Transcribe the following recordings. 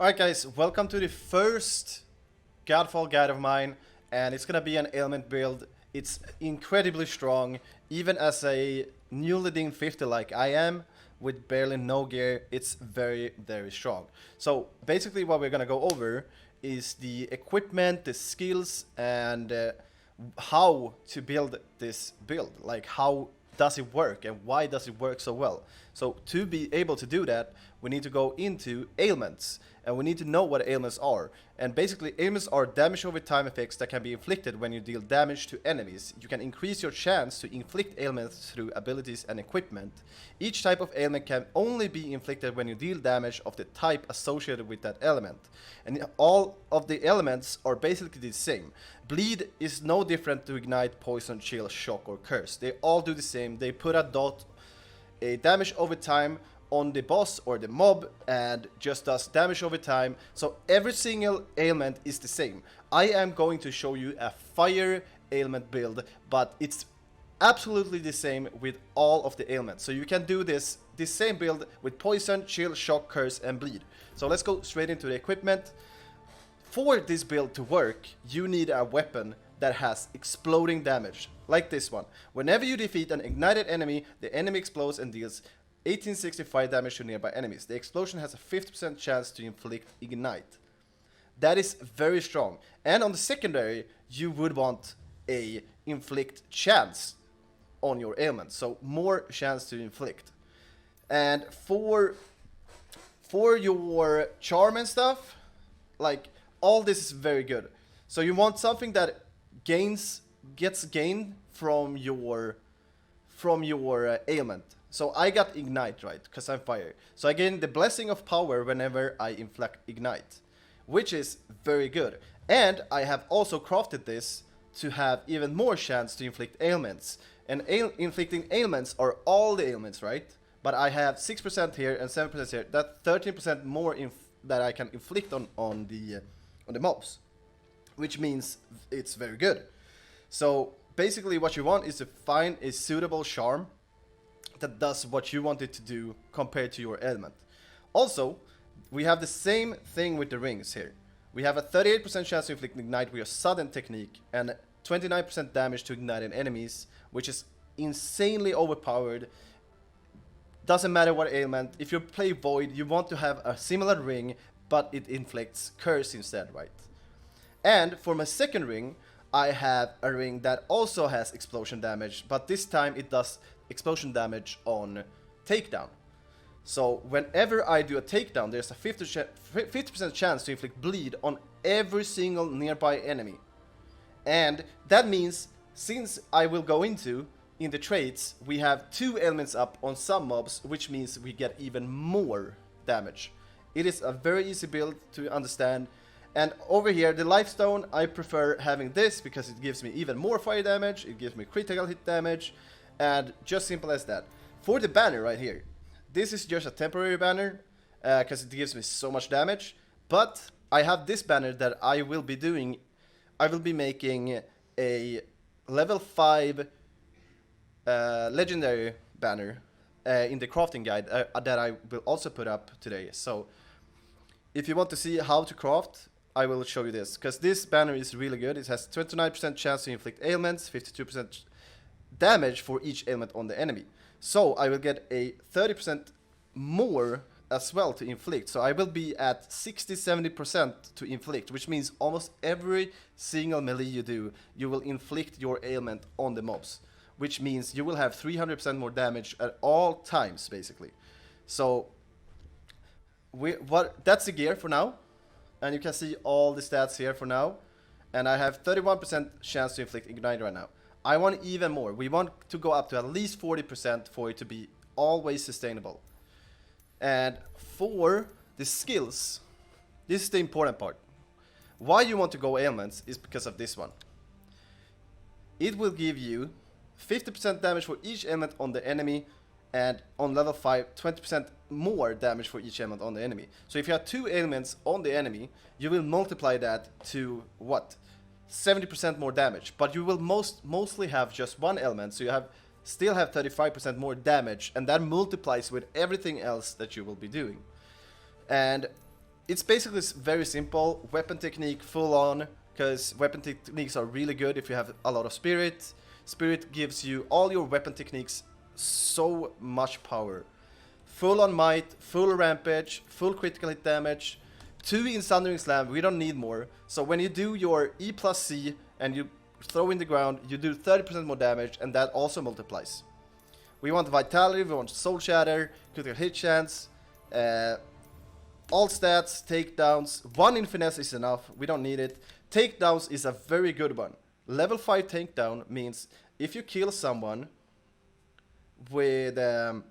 Alright guys, welcome to the first Godfall guide of mine, and it's gonna be an ailment build. It's incredibly strong, even as a newly deemed 50 like I am, with barely no gear, it's very strong. So basically what we're gonna go over is the equipment, the skills, and how to build this build. Like how does it work and why does it work so well? So to be able to do that, we need to go into ailments, and we need to know what ailments are. And basically ailments are damage over time effects that can be inflicted when you deal damage to enemies. You can increase your chance to inflict ailments through abilities and equipment. Each type of ailment can only be inflicted when you deal damage of the type associated with that element. And all of the elements are basically the same. Bleed is no different to ignite, poison, chill, shock, or curse. They all do the same. They put a dot, a damage over time on the boss or the mob, and just does damage over time. So every single ailment is the same. I am going to show you a fire ailment build, but it's absolutely the same with all of the ailments. So you can do this same build with poison, chill, shock, curse, and bleed. So let's go straight into the equipment. For this build to work, you need a weapon that has exploding damage, like this one. Whenever you defeat an ignited enemy, the enemy explodes and deals 1865 damage to nearby enemies. The explosion has a 50% chance to inflict ignite. That is very strong. And on the secondary, you would want a inflict chance on your ailment, so more chance to inflict. And for your charm and stuff, like all this is very good. So you want something that gets gained from your ailment. So I got ignite, right, because I'm fire. So I gain the blessing of power whenever I inflict ignite, which is very good. And I have also crafted this to have even more chance to inflict ailments. And inflicting ailments are all the ailments, right? But I have 6% here and 7% here. That's 13% more that I can inflict on the mobs, which means it's very good. So basically what you want is to find a suitable charm that does what you want it to do compared to your ailment. Also, we have the same thing with the rings here. We have a 38% chance to inflict ignite with your sudden technique and 29% damage to ignited enemies, which is insanely overpowered. Doesn't matter what ailment. If you play Void, you want to have a similar ring, but it inflicts curse instead, right? And for my second ring, I have a ring that also has explosion damage, but this time it does explosion damage on takedown. So whenever I do a takedown, there's a 50% chance to inflict bleed on every single nearby enemy. And that means, since I will go into, in the traits, we have 2 ailments up on some mobs, which means we get even more damage. It is a very easy build to understand. And over here, the Lifestone, I prefer having this because it gives me even more fire damage, it gives me critical hit damage, and just simple as that. For the banner right here, this is just a temporary banner because it gives me so much damage. But I have this banner that I will be doing. I will be making a level 5 legendary banner in the crafting guide that I will also put up today. So if you want to see how to craft, I will show you this, because this banner is really good. It has 29% chance to inflict ailments, 52% damage for each ailment on the enemy. So I will get a 30% more as well to inflict. So I will be at 60-70% to inflict, which means almost every single melee you do, you will inflict your ailment on the mobs, which means you will have 300% more damage at all times, basically. So that's the gear for now, and you can see all the stats here for now. And I have 31% chance to inflict ignite right now. I want even more. We want to go up to at least 40% for it to be always sustainable. And for the skills, this is the important part. Why you want to go ailments is because of this one. It will give you 50% damage for each ailment on the enemy, and on level 5, 20% more damage for each ailment on the enemy. So if you have 2 ailments on the enemy, you will multiply that to what? 70% more damage, but you will mostly have just 1 element, so you still have 35% more damage, and that multiplies with everything else that you will be doing. And it's basically very simple. Weapon technique full on, because weapon techniques are really good if you have a lot of spirit. Spirit gives you all your weapon techniques so much power. Full on might, full rampage, full critical hit damage, 2 in Sundering Slam, we don't need more. So when you do your E plus C and you throw in the ground, you do 30% more damage, and that also multiplies. We want Vitality, we want Soul Shatter, critical hit chance, all stats, takedowns. 1 in Finesse is enough, we don't need it. Takedowns is a very good one. Level 5 takedown means if you kill someone with a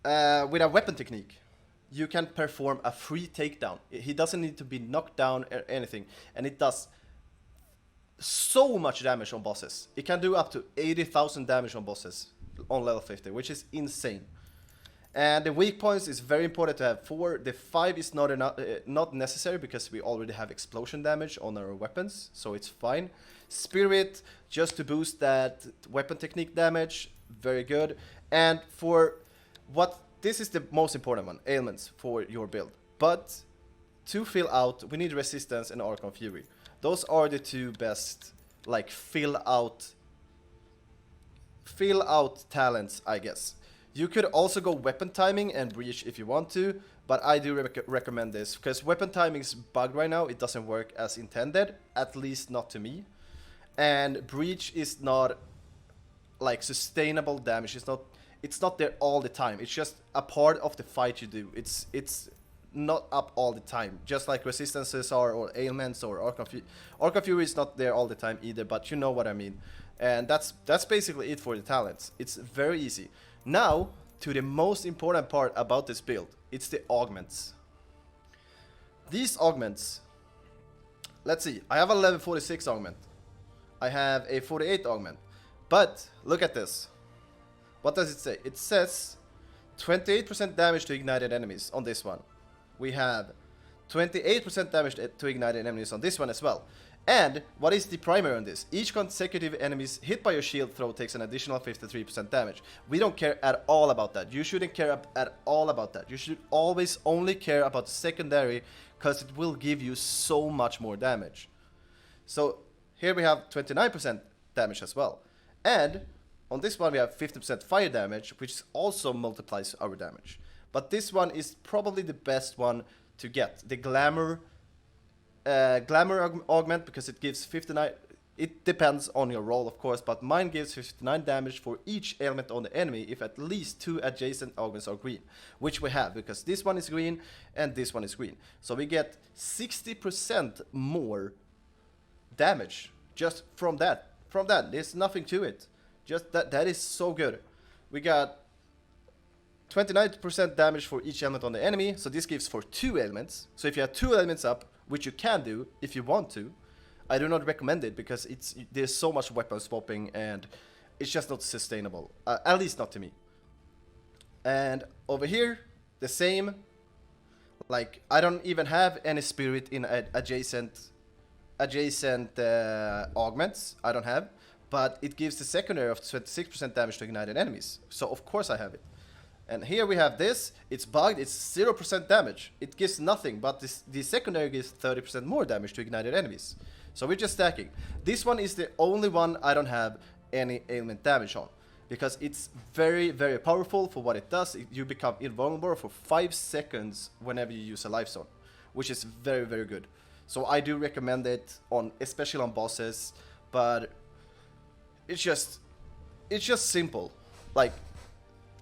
weapon technique, you can perform a free takedown. He doesn't need to be knocked down or anything, and it does so much damage on bosses. It can do up to 80,000 damage on bosses on level 50, which is insane. And the weak points is very important to have 4. The 5 is not necessary because we already have explosion damage on our weapons, so it's fine. Spirit, just to boost that weapon technique damage, very good. And for what, this is the most important one, ailments for your build. But to fill out, we need resistance and Archon Fury. Those are the 2 best, like, fill out talents, I guess. You could also go weapon timing and breach if you want to, but I do recommend this because weapon timing is bugged right now. It doesn't work as intended, at least not to me. And breach is not like sustainable damage. It's not there all the time. It's just a part of the fight you do. It's not up all the time, just like resistances are, or ailments, or Archon Fury. Archon Fury is not there all the time either, but you know what I mean. And that's basically it for the talents. It's very easy. Now, to the most important part about this build, it's the augments. These augments, let's see, I have a level 46 augment. I have a 48 augment. But, look at this. What does it say? It says 28% damage to ignited enemies on this one. We have 28% damage to ignited enemies on this one as well. And what is the primary on this? Each consecutive enemies hit by your shield throw takes an additional 53% damage. We don't care at all about that. You shouldn't care at all about that. You should always only care about the secondary, because it will give you so much more damage. So here we have 29% damage as well. And on this one we have 50% fire damage, which also multiplies our damage. But this one is probably the best one to get. The Glamour Augment, because it gives 59, it depends on your role of course, but mine gives 59 damage for each ailment on the enemy if at least 2 adjacent augments are green, which we have because this one is green and this one is green. So we get 60% more damage just from that. There's nothing to it. Just that is so good. We got 29% damage for each ailment on the enemy, so this gives for 2 ailments. So if you have 2 ailments up, which you can do if you want to, I do not recommend it because there's so much weapon swapping and it's just not sustainable, at least not to me. And over here, the same. Like, I don't even have any spirit in adjacent augments. I don't have, but it gives the secondary of 26% damage to ignited enemies. So of course I have it. And here we have this, it's bugged, it's 0% damage. It gives nothing, but the secondary gives 30% more damage to ignited enemies. So we're just stacking. This one is the only one I don't have any ailment damage on, because it's very, very powerful for what it does. You become invulnerable for 5 seconds whenever you use a life zone, which is very, very good. So I do recommend it, especially on bosses, but it's just simple. Like,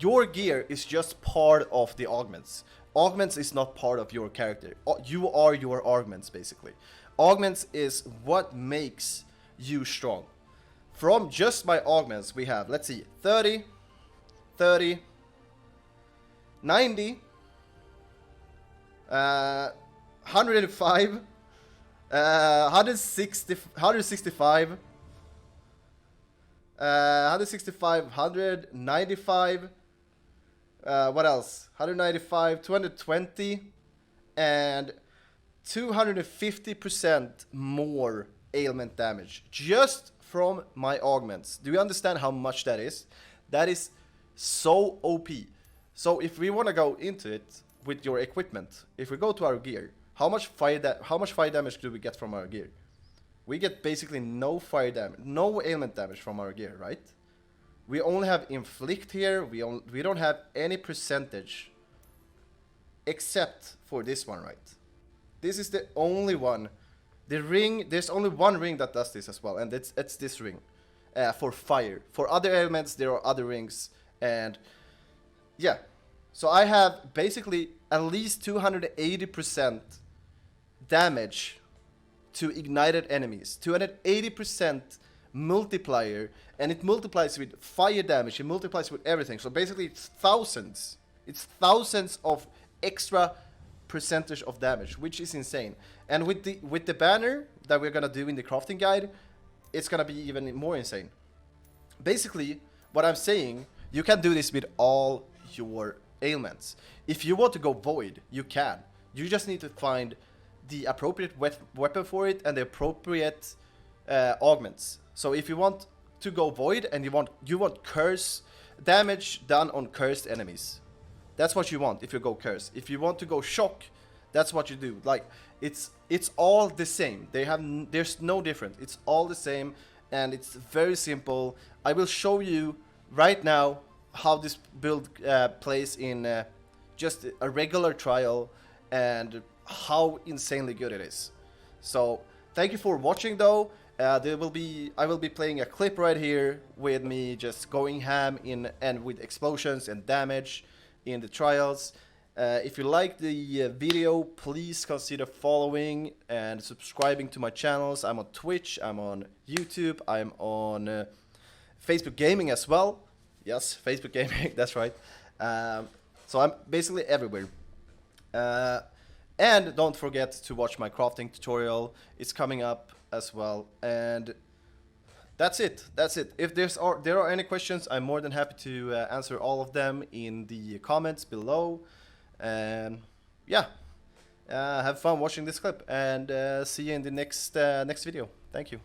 your gear is just part of the augments. Augments is not part of your character. You are your augments, basically. Augments is what makes you strong. From just my augments, we have, let's see, 30, 30, 90, 105, 160, 165, 165, 195, what else? 195, 220, and 250% more ailment damage just from my augments. Do you understand how much that is? That is so OP. So if we want to go into it, with your equipment, if we go to our gear, how much fire damage do we get from our gear? We get basically no fire damage, no ailment damage from our gear, right? We only have inflict here. We don't have any percentage except for this one, right? This is the only one. The ring, there's only one ring that does this as well, and it's this ring for fire. For other elements, there are other rings, and yeah. So I have basically at least 280% damage to ignited enemies, 280% multiplier, and it multiplies with fire damage, it multiplies with everything. So basically it's thousands of extra percentage of damage, which is insane. And with the banner that we're gonna do in the crafting guide, it's gonna be even more insane. Basically, what I'm saying, you can do this with all your ailments. If you want to go void, you can. You just need to find the appropriate weapon for it and the appropriate augments. So if you want to go void and you want curse damage done on cursed enemies, that's what you want. If you go curse, if you want to go shock, that's what you do. Like it's all the same. There's no different. It's all the same, and it's very simple. I will show you right now how this build plays in just a regular trial and how insanely good it is. So thank you for watching though. I will be playing a clip right here with me just going ham and with explosions and damage in the trials. If you like the video, please consider following and subscribing to my channels. I'm on Twitch, I'm on YouTube, I'm on Facebook Gaming as well. Yes, Facebook Gaming, that's right. So I'm basically everywhere. And don't forget to watch my crafting tutorial. It's coming up as well. And that's it. If there are any questions, I'm more than happy to answer all of them in the comments below. And yeah, have fun watching this clip, and see you in the next video. Thank you.